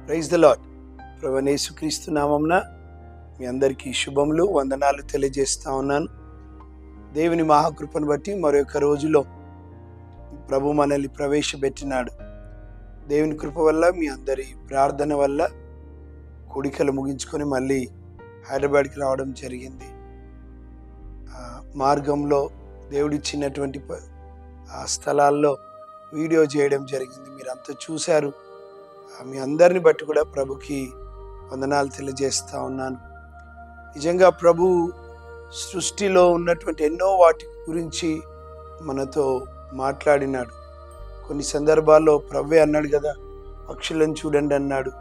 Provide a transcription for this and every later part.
Praise the lord. ప్రభువైన యేసుక్రీస్తు నామమున మీ అందరికీ శుభములు, వందనాలు తెలియజేస్తా ఉన్నాను. దేవుని మహాకృపను బట్టి మరొక రోజులో ప్రభు మనల్ని ప్రవేశపెట్టినాడు. దేవుని కృప వల్ల, మీ అందరి ప్రార్థన వల్ల కూడికలు ముగించుకొని మళ్ళీ హైదరాబాద్కి రావడం జరిగింది. మార్గంలో దేవుడిచ్చినటువంటి స్థలాల్లో వీడియో చేయడం జరిగింది. మీరంతా చూశారు. మీ అందరిని బట్టి కూడా ప్రభుకి వందనాలు తెలియజేస్తూ ఉన్నాను. నిజంగా ప్రభు సృష్టిలో ఉన్నటువంటి ఎన్నో వాటి గురించి మనతో మాట్లాడినాడు. కొన్ని సందర్భాల్లో ప్రభువే అన్నాడు కదా, పక్షులను చూడండి అన్నాడు,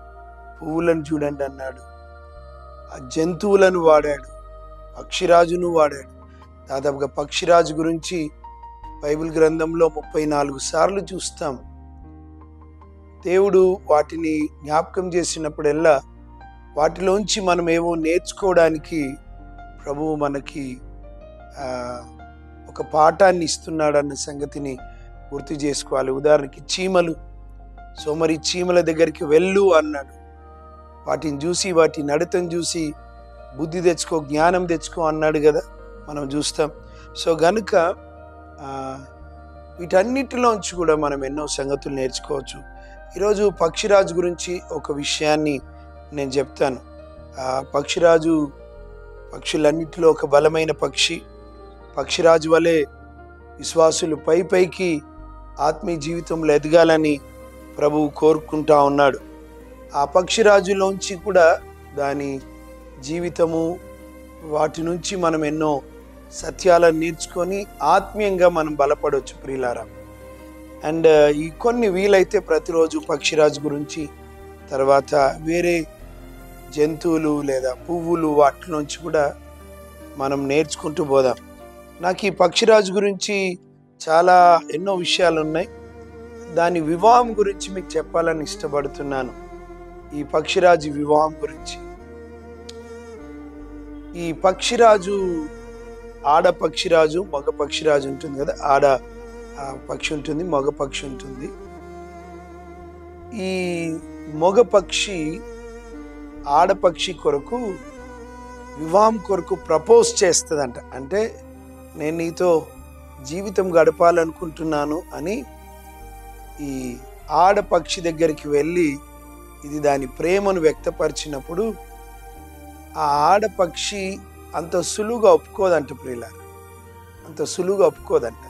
పువ్వులను చూడండి అన్నాడు, ఆ జంతువులను వాడాడు, పక్షిరాజును వాడాడు. దాదాపుగా పక్షిరాజు గురించి బైబిల్ గ్రంథంలో 34 సార్లు చూస్తాం. దేవుడు వాటిని జ్ఞాపకం చేసినప్పుడల్లా వాటిలోంచి మనం ఏవో నేర్చుకోవడానికి ప్రభువు మనకి ఒక పాఠాన్ని ఇస్తున్నాడన్న సంగతిని గుర్తు చేసుకోవాలి. ఉదాహరణకి చీమలు, సో మరి చీమల దగ్గరికి వెళ్ళు అన్నాడు. వాటిని చూసి, వాటి నడతను చూసి బుద్ధి తెచ్చుకో, జ్ఞానం తెచ్చుకో అన్నాడు కదా, మనం చూస్తాం. సో గనుక వీటన్నిటిలోంచి కూడా మనం ఎన్నో సంగతులు నేర్చుకోవచ్చు. ఈరోజు పక్షిరాజు గురించి ఒక విషయాన్ని నేను చెప్తాను. పక్షిరాజు పక్షులన్నిటిలో ఒక బలమైన పక్షి. పక్షిరాజు వలె విశ్వాసులు పైకి ఆత్మీయ జీవితంలో ఎదగాలని ప్రభువు కోరుకుంటా ఉన్నాడు. ఆ పక్షిరాజులోంచి కూడా దాని జీవితము, వాటి నుంచి మనం ఎన్నో సత్యాలను నేర్చుకొని ఆత్మీయంగా మనం బలపడవచ్చు ప్రియులారా. అండ్ ఈ కొన్ని వీలైతే ప్రతిరోజు పక్షిరాజు గురించి, తర్వాత వేరే జంతువులు లేదా పువ్వులు, వాటి నుంచి కూడా మనం నేర్చుకుంటూ పోదాం. నాకు ఈ పక్షిరాజు గురించి చాలా ఎన్నో విషయాలు ఉన్నాయి. దాని వివాహం గురించి మీకు చెప్పాలని ఇష్టపడుతున్నాను. ఈ పక్షిరాజు వివాహం గురించి. ఈ పక్షిరాజు, ఆడ పక్షిరాజు, మగ పక్షిరాజు ఉంటుంది కదా. ఆడ పక్షి ఉంటుంది, మగ పక్షి ఉంటుంది. ఈ మగ పక్షి ఆడపక్షి కొరకు వివాహం కొరకు ప్రపోజ్ చేస్తుందంట. అంటే నేను నీతో జీవితం గడపాలనుకుంటున్నాను అని ఈ ఆడపక్షి దగ్గరికి వెళ్ళి ఇది దాని ప్రేమను వ్యక్తపరిచినప్పుడు ఆ ఆడపక్షి అంత సులువుగా ఒప్పుకోదంట ప్రియులారా, అంత సులువుగా ఒప్పుకోదంట.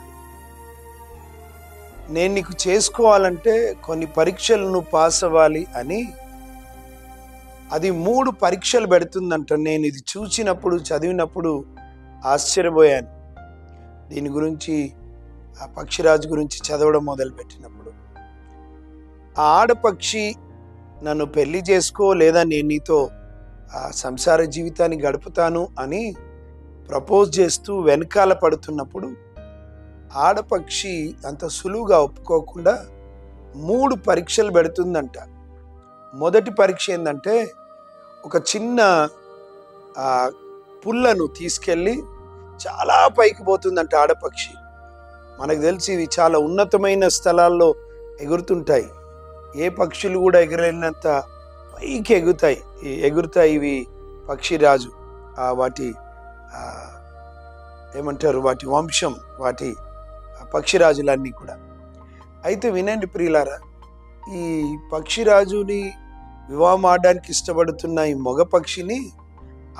నేను నీకు చేసుకోవాలంటే కొన్ని పరీక్షలు నువ్వు పాస్ అవ్వాలి అని అది 3 పరీక్షలు పెడుతుందంట. నేను ఇది చూసినప్పుడు, చదివినప్పుడు ఆశ్చర్యపోయాను. దీని గురించి, ఆ పక్షిరాజు గురించి చదవడం మొదలుపెట్టినప్పుడు ఆ ఆడపక్షి నన్ను పెళ్లి చేసుకో, లేదా నేను నీతో సంసార జీవితాన్ని గడుపుతాను అని ప్రపోజ్ చేస్తూ వెనకాల పడుతున్నప్పుడు ఆడపక్షి అంత సులువుగా ఒప్పుకోకుండా 3 పరీక్షలు పెడుతుందంట. మొదటి పరీక్ష ఏంటంటే, ఒక చిన్న పుల్లను తీసుకెళ్ళి చాలా పైకి పోతుందంట ఆడపక్షి. మనకు తెలిసి ఇవి చాలా ఉన్నతమైన స్థలాల్లో ఎగురుతుంటాయి. ఏ పక్షులు కూడా ఎగరలేనంత పైకి ఎగురుతాయి ఇవి పక్షిరాజు. వాటి ఏమంటారు, వాటి వంశం, వాటి పక్షిరాజులన్నీ కూడా. అయితే వినండి ప్రియులారా, ఈ పక్షిరాజుని వివాహం ఆడడానికి ఇష్టపడుతున్న ఈ మగ పక్షిని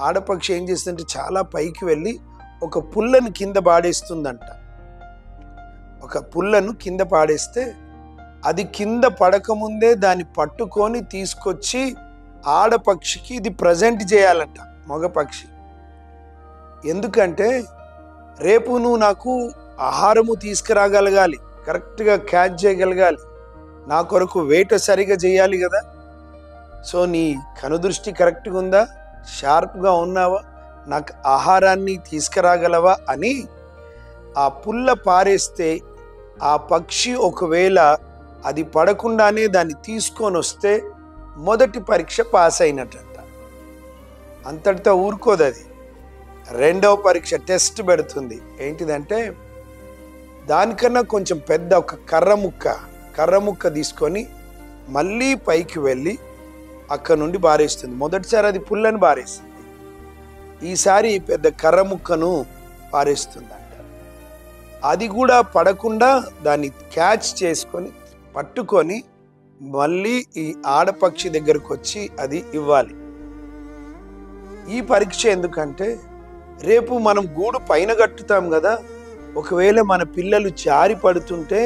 ఆడపక్షి ఏం చేస్తుందంటే చాలా పైకి వెళ్ళి ఒక పుల్లను కింద పాడేస్తుందంట. ఒక పుల్లను కింద పాడేస్తే అది కింద పడకముందే దాన్ని పట్టుకొని తీసుకొచ్చి ఆడపక్షికి ఇది ప్రజెంట్ చేయాలంట మగపక్షి. ఎందుకంటే రేపు నువ్వు నాకు ఆహారము తీసుకురాగలగాలి, కరెక్ట్గా క్యాచ్ చేయగలగాలి, నా కొరకు వేట సరిగా చేయాలి కదా. సో నీ కనుదృష్టి కరెక్ట్గా ఉందా, షార్ప్గా ఉన్నావా, నాకు ఆహారాన్ని తీసుకురాగలవా అని ఆ పుల్ల పారేస్తే ఆ పక్షి ఒకవేళ అది పడకుండానే దాన్ని తీసుకొని వస్తే మొదటి పరీక్ష పాస్ అయినట్టంట. అంతటితో ఊరుకోదు అది. రెండవ పరీక్ష టెస్ట్ పెడుతుంది. ఏంటిదంటే, దానికన్నా కొంచెం పెద్ద ఒక కర్ర ముక్క తీసుకొని మళ్ళీ పైకి వెళ్ళి అక్కడ నుండి బారేస్తుంది. మొదటిసారి అది పుల్లని బారేస్తుంది, ఈసారి పెద్ద కర్ర ముక్కను పారేస్తుందంట. అది కూడా పడకుండా దాన్ని క్యాచ్ చేసుకొని పట్టుకొని మళ్ళీ ఈ ఆడపక్షి దగ్గరకు వచ్చి అది ఇవ్వాలి. ఈ పరీక్ష ఎందుకంటే రేపు మనం గూడు పైన కట్టుతాం కదా, ఒకవేళ మన పిల్లలు జారి పడుతుంటే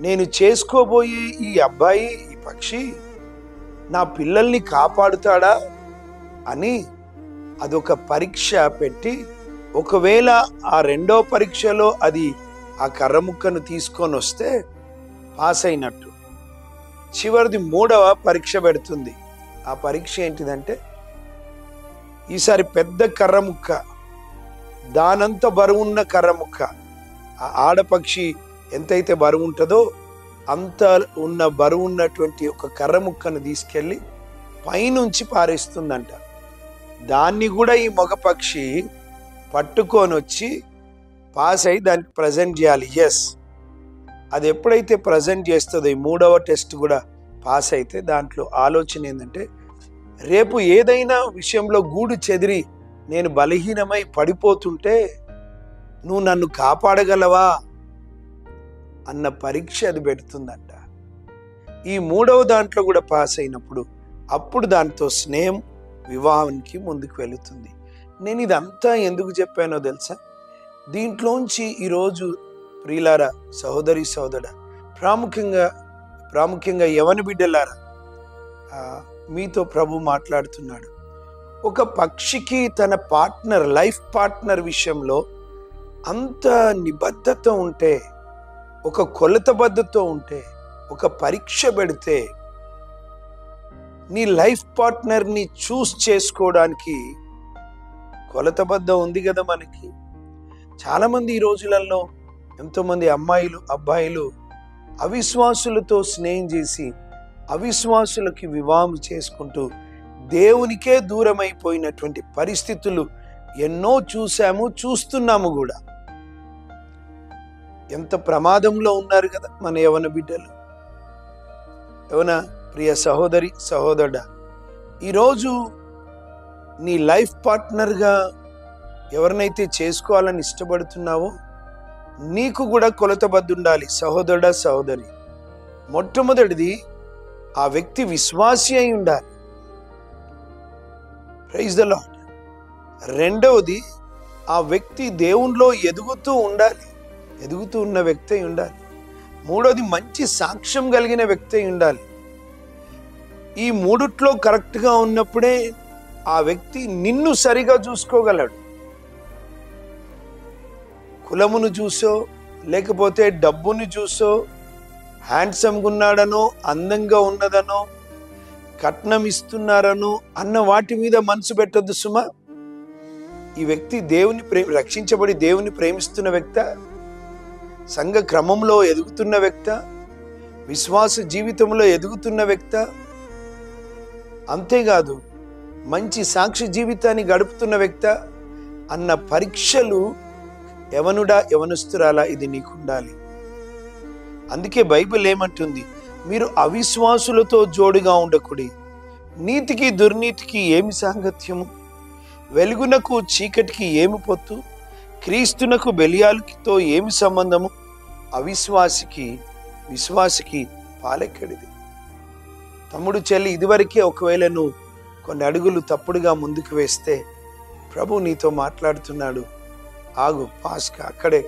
నేను చేసుకోబోయే ఈ అబ్బాయి, ఈ పక్షి నా పిల్లల్ని కాపాడుతాడా అని అదొక పరీక్ష పెట్టి, ఒకవేళ ఆ రెండో పరీక్షలో అది ఆ కర్ర ముక్కను తీసుకొని వస్తే పాస్ అయినట్టు. చివరిది మూడవ పరీక్ష పెడుతుంది. ఆ పరీక్ష ఏంటిదంటే ఈసారి పెద్ద కర్ర ముక్క, దానంత బరువున్న కర్ర ముక్క, ఆ ఆడపక్షి ఎంతైతే బరువు ఉంటుందో అంత ఉన్న బరువు ఉన్నటువంటి ఒక కర్ర ముక్కను తీసుకెళ్ళి పైనుంచి పారేస్తుందంట. దాన్ని కూడా ఈ మగ పక్షి పట్టుకొని వచ్చి పాస్ అయి దానికి ప్రజెంట్ చేయాలి. ఎస్, అది ఎప్పుడైతే ప్రజెంట్ చేస్తుందో ఈ మూడవ టెస్ట్ కూడా పాస్ అయితే దాంట్లో ఆలోచన ఏంటంటే రేపు ఏదైనా విషయంలో గూడు చెదిరి నేను బలహీనమై పడిపోతుంటే నువ్వు నన్ను కాపాడగలవా అన్న పరీక్ష అది పెడుతుందంట. ఈ మూడవ దాంట్లో కూడా పాస్ అయినప్పుడు అప్పుడు దాంతో స్నేహం వివాహానికి ముందుకు వెళుతుంది. నేను ఇదంతా ఎందుకు చెప్పానో తెలుసా? దీంట్లోంచి ఈరోజు ప్రియులారా, సహోదరి సహోదరా, ప్రాముఖ్యంగా యవన బిడ్డలారా, మీతో ప్రభు మాట్లాడుతున్నాడు. ఒక పక్షికి తన పార్ట్నర్, లైఫ్ పార్ట్నర్ విషయంలో అంత నిబద్ధత ఉంటే, ఒక కొలతబద్ధతో ఉంటే, ఒక పరీక్ష పెడితే నీ లైఫ్ పార్ట్నర్ని చూస్ చేసుకోవడానికి కొలతబద్ధం ఉంది కదా మనకి. చాలామంది ఈ రోజులలో ఎంతోమంది అమ్మాయిలు, అబ్బాయిలు అవిశ్వాసులతో స్నేహం చేసి అవిశ్వాసులకి వివాహం చేసుకుంటూ దేవునికే దూరమైపోయినటువంటి పరిస్థితులు ఎన్నో చూసాము, చూస్తున్నాము కూడా. ఎంత ప్రమాదంలో ఉన్నారు కదా మన యవన బిడ్డలు. యవన ప్రియ సహోదరి సహోదరుడా, ఈరోజు నీ లైఫ్ పార్ట్నర్గా ఎవరినైతే చేసుకోవాలని ఇష్టపడుతున్నావో నీకు కూడా కొలతబద్దు ఉండాలి. సహోదరుడా, సహోదరి, మొట్టమొదటిది ఆ వ్యక్తి విశ్వాసి అయి ఉండాలి. Praise the Lord. రెండవది ఆ వ్యక్తి దేవునిలో ఎదుగుతూ ఉండాలి, ఎదుగుతూ ఉన్న వ్యక్తి అయి ఉండాలి. మూడవది మంచి సాక్ష్యం కలిగిన వ్యక్తి అయి ఉండాలి. ఈ మూడిట్లో కరెక్ట్గా ఉన్నప్పుడే ఆ వ్యక్తి నిన్ను సరిగా చూసుకోగలడు. కులమును చూసో, లేకపోతే డబ్బుని చూసో, హ్యాండ్సమ్గా ఉన్నాడనో, అందంగా ఉన్నదనో, కట్నం ఇస్తున్నారనో అన్న వాటి మీద మనసు పెట్టద్దు సుమా. ఈ వ్యక్తి దేవుని రక్షించబడి దేవుని ప్రేమిస్తున్న వ్యక్త, సంఘ క్రమంలో ఎదుగుతున్న వ్యక్త, విశ్వాస జీవితంలో ఎదుగుతున్న వ్యక్త, అంతేకాదు మంచి సాక్షి జీవితాన్ని గడుపుతున్న వ్యక్త అన్న పరీక్షలు యవనుడా, యవనస్తురాలా, ఇది నీకుండాలి. అందుకే బైబిల్ ఏమంటుంది? మీరు అవిశ్వాసులతో జోడుగా ఉండకుడి, నీతికి దుర్నీతికి ఏమి సాంగత్యము, వెలుగునకు చీకటికి ఏమి పొత్తు, క్రీస్తునకు బెలియాలతో ఏమి సంబంధము, అవిశ్వాసికి విశ్వాసికి పాలెక్కడిది. తమ్ముడు, చెల్లి, ఇదివరకే ఒకవేళ నువ్వు కొన్ని అడుగులు తప్పుడుగా ముందుకు వేస్తే ప్రభు నీతో మాట్లాడుతున్నాడు. ఆగు, పాస్గా అక్కడే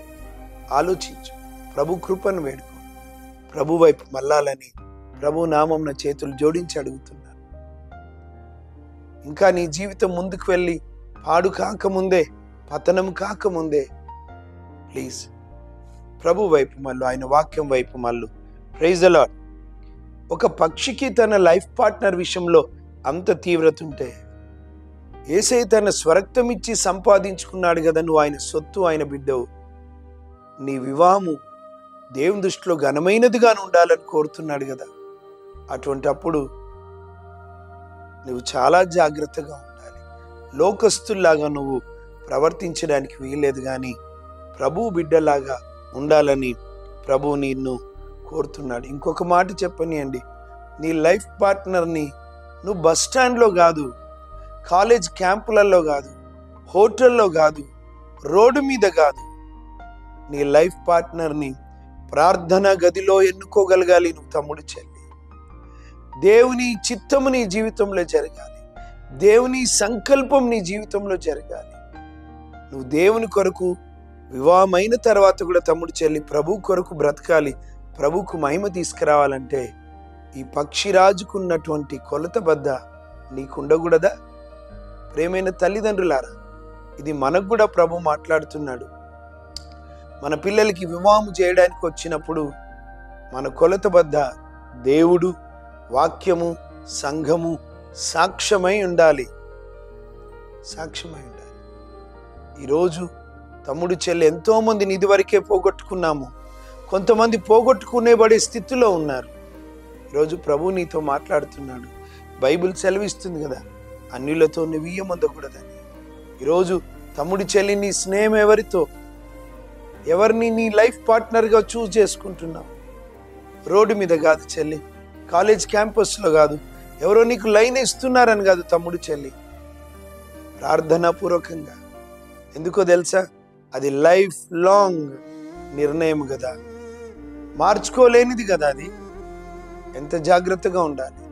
ఆలోచించు, ప్రభు కృపను వేడుకో, ప్రభు వైపు మళ్ళాలని ప్రభు నామంన చేతులు జోడించి అడుగుతున్నాను. ఇంకా నీ జీవితం ముందుకు వెళ్ళి పాడు కాకముందే, పతనం కాకముందే ప్లీజ్ ప్రభు వైపు మళ్ళు, ఆయన వాక్యం వైపు మళ్ళు. Praise the lord. ఒక పక్షికి తన లైఫ్ పార్ట్నర్ విషయంలో అంత తీవ్రత ఉంటే, యేసయ్య తన స్వరక్తం ఇచ్చి సంపాదించుకున్నాడు కదా, నువ్వు ఆయన సొత్తు, ఆయన బిడ్డవు. నీ వివాహము దేవుని దృష్టిలో ఘనమైనదిగా ఉండాలని కోరుతున్నాడు కదా. అటువంటి అప్పుడు నువ్వు చాలా జాగ్రత్తగా ఉండాలి. లోకస్తుల్లాగా నువ్వు ప్రవర్తించడానికి వీల్లేదు, కానీ ప్రభు బిడ్డలాగా ఉండాలని ప్రభు నిన్ను కోరుతున్నాడు. ఇంకొక మాట చెప్పనియండి, నీ లైఫ్ పార్ట్నర్ని నువ్వు బస్ స్టాండ్లో కాదు, కాలేజ్ క్యాంపులలో కాదు, హోటల్లో కాదు, రోడ్డు మీద కాదు, నీ లైఫ్ పార్ట్నర్ని ప్రార్థనా గదిలో ఎన్నుకోగలగాలి నువ్వు తమ్ముడు చెల్లి. దేవుని చిత్తము నీ జీవితంలో జరగాలి, దేవుని సంకల్పం నీ జీవితంలో జరగాలి. నువ్వు దేవుని కొరకు వివాహమైన తర్వాత కూడా తమ్ముడు చెల్లి ప్రభు కొరకు బ్రతకాలి, ప్రభుకు మహిమ తీసుకురావాలంటే ఈ పక్షిరాజుకున్నటువంటి కొలత బద్ద నీకు ఉండకూడదా? ప్రేమైన తల్లిదండ్రులారా, ఇది మనకు కూడా ప్రభు మాట్లాడుతున్నాడు. మన పిల్లలకి వివాహం చేయడానికి వచ్చినప్పుడు మన కొలత బద్ద దేవుడు, వాక్యము, సంఘము సాక్ష్యమై ఉండాలి, సాక్ష్యమై ఉండాలి. ఈరోజు తమ్ముడు చెల్లి ఎంతోమందిని ఇదివరకే పోగొట్టుకున్నాము, కొంతమంది పోగొట్టుకునేబడే స్థితిలో ఉన్నారు. ఈరోజు ప్రభు నీతో మాట్లాడుతున్నాడు. బైబిల్ సెలవిస్తుంది కదా, అన్యులతో నువ్వు ఇయ్యమొందకూడదని. ఈరోజు తమ్ముడి చెల్లి నీ స్నేహం ఎవరిని నీ లైఫ్ పార్ట్నర్గా చూస్ చేసుకుంటున్నావు? రోడ్డు మీద కాదు చెల్లి, కాలేజ్ క్యాంపస్లో కాదు, ఎవరో నీకు లైన్ ఇస్తున్నారని కాదు తమ్ముడు చెల్లి, ప్రార్థనాపూర్వకంగా. ఎందుకో తెలుసా? అది లైఫ్ లాంగ్ నిర్ణయం కదా, మార్చుకోలేనిది కదా అది. ఎంత జాగ్రత్తగా ఉండాలి.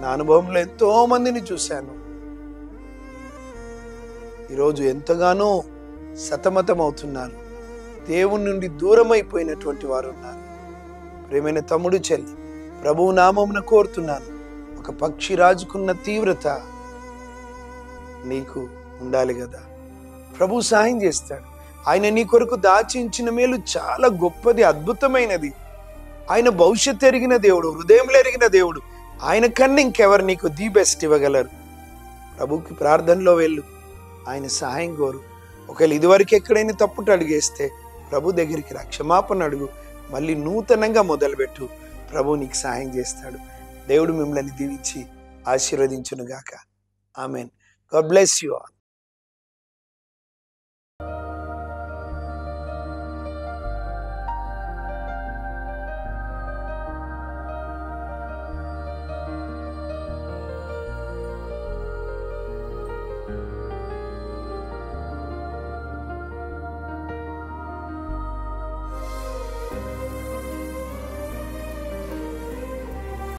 నా అనుభవంలో ఎంతో మందిని చూశాను, ఈరోజు ఎంతగానో సతమతం అవుతున్నారు, దేవుని నుండి దూరం అయిపోయినటువంటి వారు ఉన్నారు. ప్రేమైన తమ్ముడు చెల్లి, ప్రభువు నామమున కోరుతున్నాను, ఒక పక్షిరాజుకున్న తీవ్రత నీకు ఉండాలి కదా. ప్రభు సహాయం చేస్తాడు. ఆయన నీ కొరకు దాచించిన మేలు చాలా గొప్పది, అద్భుతమైనది. ఆయన భవిష్యత్తు ఎరిగిన దేవుడు, హృదయంలో ఎరిగిన దేవుడు. ఆయన కన్నా ఇంకెవరు నీకు ది బెస్ట్ ఇవ్వగలరు? ప్రభుకి ప్రార్థనలో వెళ్ళు, ఆయన సహాయం కోరు. ఒకవేళ ఇదివరకు ఎక్కడైనా తప్పుట అడిగేస్తే ప్రభు దగ్గరికి రా, క్షమాపణ అడుగు, మళ్ళీ నూతనంగా మొదలుపెట్టు. ప్రభు నీకు సహాయం చేస్తాడు. దేవుడు మిమ్మల్ని దీవించి ఆశీర్వదించునుగాక. Amen. God bless you all.